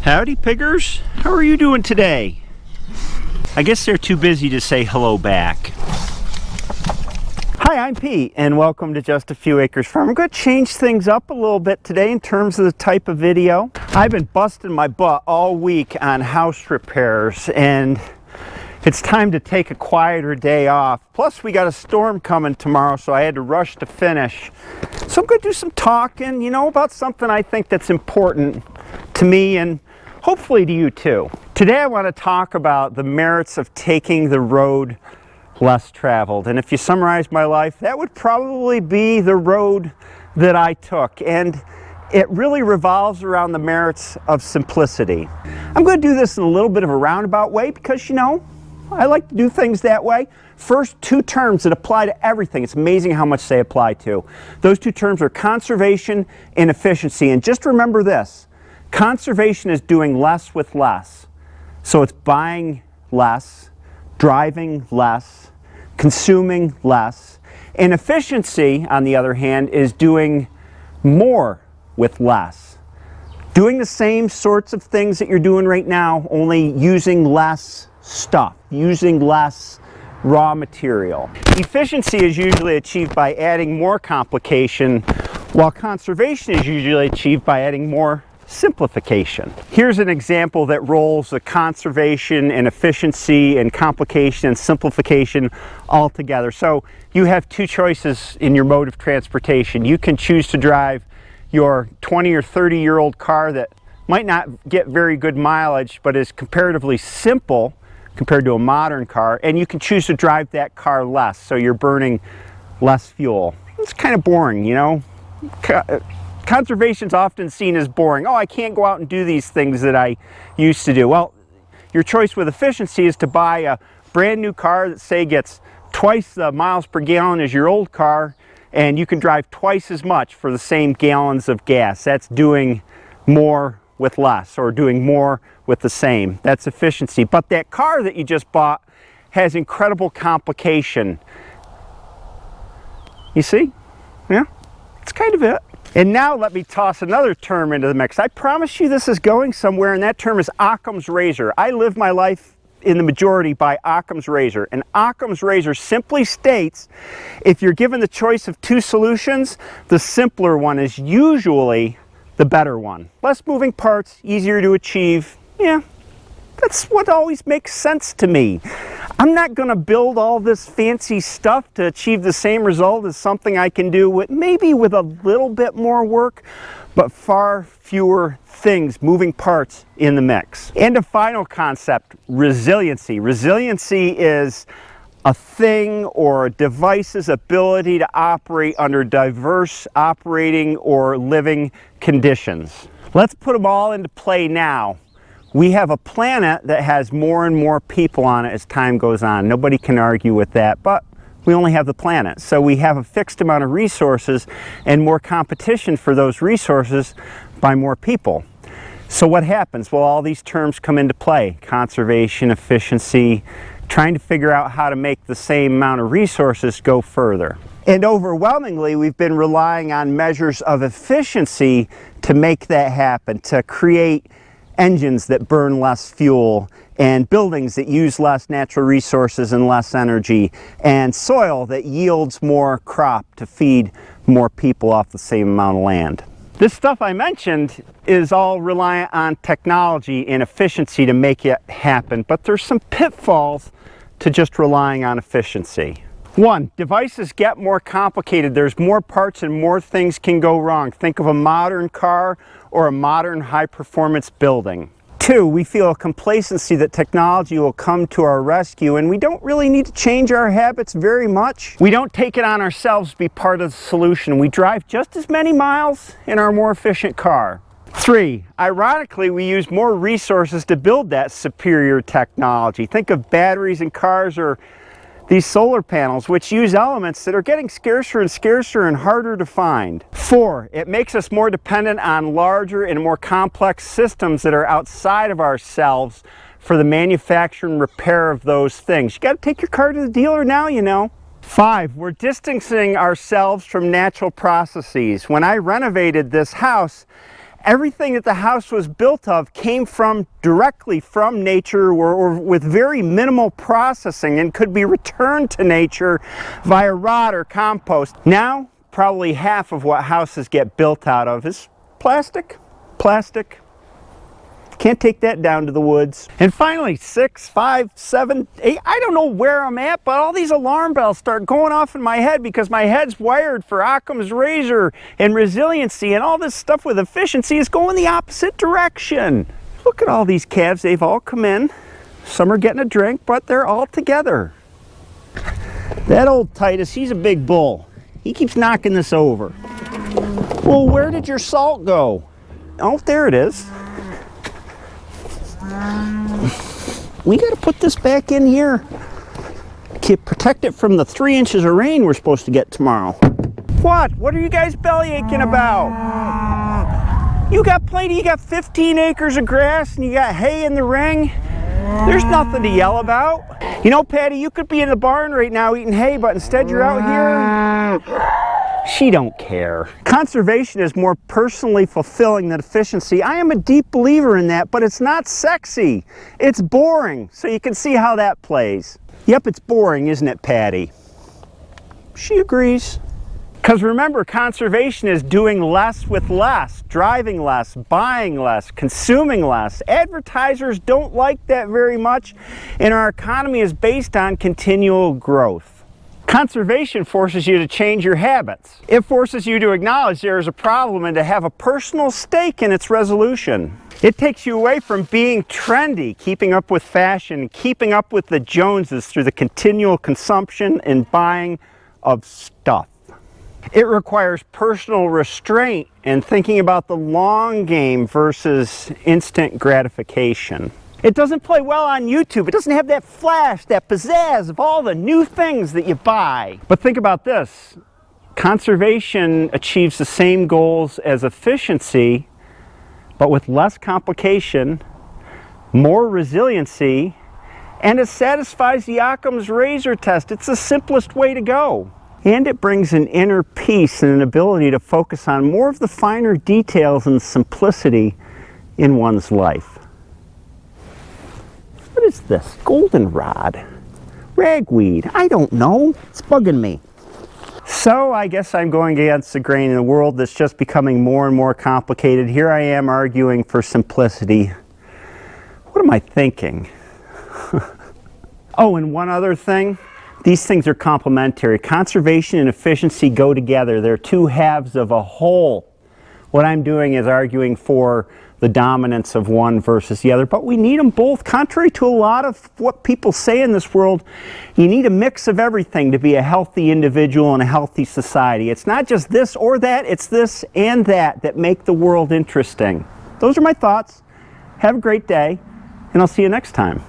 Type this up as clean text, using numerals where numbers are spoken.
Howdy piggers, how are you doing today? I guess they're too busy to say hello back. Hi, I'm Pete and welcome to Just a Few Acres Farm. I'm going to change things up a little bit today in terms of the type of video. I've been busting my butt all week on house repairs and it's time to take a quieter day off. Plus we got a storm coming tomorrow, so I had to rush to finish. So I'm going to do some talking, about something I think that's important to me and hopefully to you too. Today I want to talk about the merits of taking the road less traveled. And if you summarize my life, that would probably be the road that I took. And it really revolves around the merits of simplicity. I'm going to do this in a little bit of a roundabout way because, I like to do things that way. First, two terms that apply to everything. It's amazing how much they apply to. Those two terms are conservation and efficiency. And just remember this. Conservation is doing less with less. So it's buying less, driving less, consuming less. And efficiency, on the other hand, is doing more with less. Doing the same sorts of things that you're doing right now, only using less stuff, using less raw material. Efficiency is usually achieved by adding more complication, while conservation is usually achieved by adding more simplification. Here's an example that rolls the conservation and efficiency and complication and simplification all together. So you have two choices in your mode of transportation. You can choose to drive your 20 or 30-year-old car that might not get very good mileage but is comparatively simple compared to a modern car, and you can choose to drive that car less, so you're burning less fuel. It's kind of boring, Conservation is often seen as boring. Oh, I can't go out and do these things that I used to do. Well, your choice with efficiency is to buy a brand new car that, say, gets twice the miles per gallon as your old car, and you can drive twice as much for the same gallons of gas. That's doing more with less, or doing more with the same. That's efficiency. But that car that you just bought has incredible complication. You see? Yeah, it's kind of it. And now let me toss another term into the mix. I promise you this is going somewhere, and that term is Occam's razor. I live my life in the majority by Occam's razor. And Occam's razor simply states, if you're given the choice of two solutions, the simpler one is usually the better one. Less moving parts, easier to achieve. Yeah, that's what always makes sense to me. I'm not going to build all this fancy stuff to achieve the same result as something I can do with maybe with a little bit more work, but far fewer things, moving parts in the mix. And a final concept, resiliency. Resiliency is a thing or a device's ability to operate under diverse operating or living conditions. Let's put them all into play now. We have a planet that has more and more people on it as time goes on. Nobody can argue with that, but we only have the planet. So we have a fixed amount of resources and more competition for those resources by more people. So what happens? Well, all these terms come into play. Conservation, efficiency, trying to figure out how to make the same amount of resources go further. And overwhelmingly, we've been relying on measures of efficiency to make that happen, to create engines that burn less fuel, and buildings that use less natural resources and less energy, and soil that yields more crop to feed more people off the same amount of land. This stuff I mentioned is all reliant on technology and efficiency to make it happen, but there's some pitfalls to just relying on efficiency. One, devices get more complicated. There's more parts and more things can go wrong. Think of a modern car or a modern high-performance building. Two, we feel a complacency that technology will come to our rescue, and we don't really need to change our habits very much. We don't take it on ourselves to be part of the solution. We drive just as many miles in our more efficient car. Three, ironically, we use more resources to build that superior technology. Think of batteries in cars or these solar panels, which use elements that are getting scarcer and scarcer and harder to find. Four, it makes us more dependent on larger and more complex systems that are outside of ourselves for the manufacture and repair of those things. You got to take your car to the dealer now, Five, we're distancing ourselves from natural processes. When I renovated this house, Everything that the house was built of came directly from nature or with very minimal processing and could be returned to nature via rot or compost. Now, probably half of what houses get built out of is plastic. Plastic. Can't take that down to the woods. And finally, 6, 5, 7, 8, I don't know where I'm at, but all these alarm bells start going off in my head because my head's wired for Occam's razor and resiliency, and all this stuff with efficiency is going the opposite direction. Look at all these calves, they've all come in. Some are getting a drink, but they're all together. That old Titus, he's a big bull. He keeps knocking this over. Well, where did your salt go? Oh, there it is. We got to put this back in here. Protect it from the 3 inches of rain we're supposed to get tomorrow. What? What are you guys belly aching about? You got plenty. You got 15 acres of grass and you got hay in the ring. There's nothing to yell about. You know, Patty, you could be in the barn right now eating hay, but instead you're out here. She don't care. Conservation is more personally fulfilling than efficiency. I am a deep believer in that, but it's not sexy. It's boring, so you can see how that plays. Yep, it's boring, isn't it, Patty? She agrees. Because remember, conservation is doing less with less, driving less, buying less, consuming less. Advertisers don't like that very much, and our economy is based on continual growth. Conservation forces you to change your habits. It forces you to acknowledge there is a problem and to have a personal stake in its resolution. It takes you away from being trendy, keeping up with fashion, keeping up with the Joneses through the continual consumption and buying of stuff. It requires personal restraint and thinking about the long game versus instant gratification. It doesn't play well on YouTube. It doesn't have that flash, that pizzazz of all the new things that you buy. But think about this. Conservation achieves the same goals as efficiency, but with less complication, more resiliency, and it satisfies the Occam's razor test. It's the simplest way to go. And it brings an inner peace and an ability to focus on more of the finer details and simplicity in one's life. What is this? Goldenrod? Ragweed? I don't know. It's bugging me. So I guess I'm going against the grain in a world that's just becoming more and more complicated. Here I am arguing for simplicity. What am I thinking? Oh, and one other thing. These things are complementary. Conservation and efficiency go together. They're two halves of a whole. What I'm doing is arguing for the dominance of one versus the other, but we need them both. Contrary to a lot of what people say in this world, you need a mix of everything to be a healthy individual and a healthy society. It's not just this or that, it's this and that make the world interesting. Those are my thoughts. Have a great day, and I'll see you next time.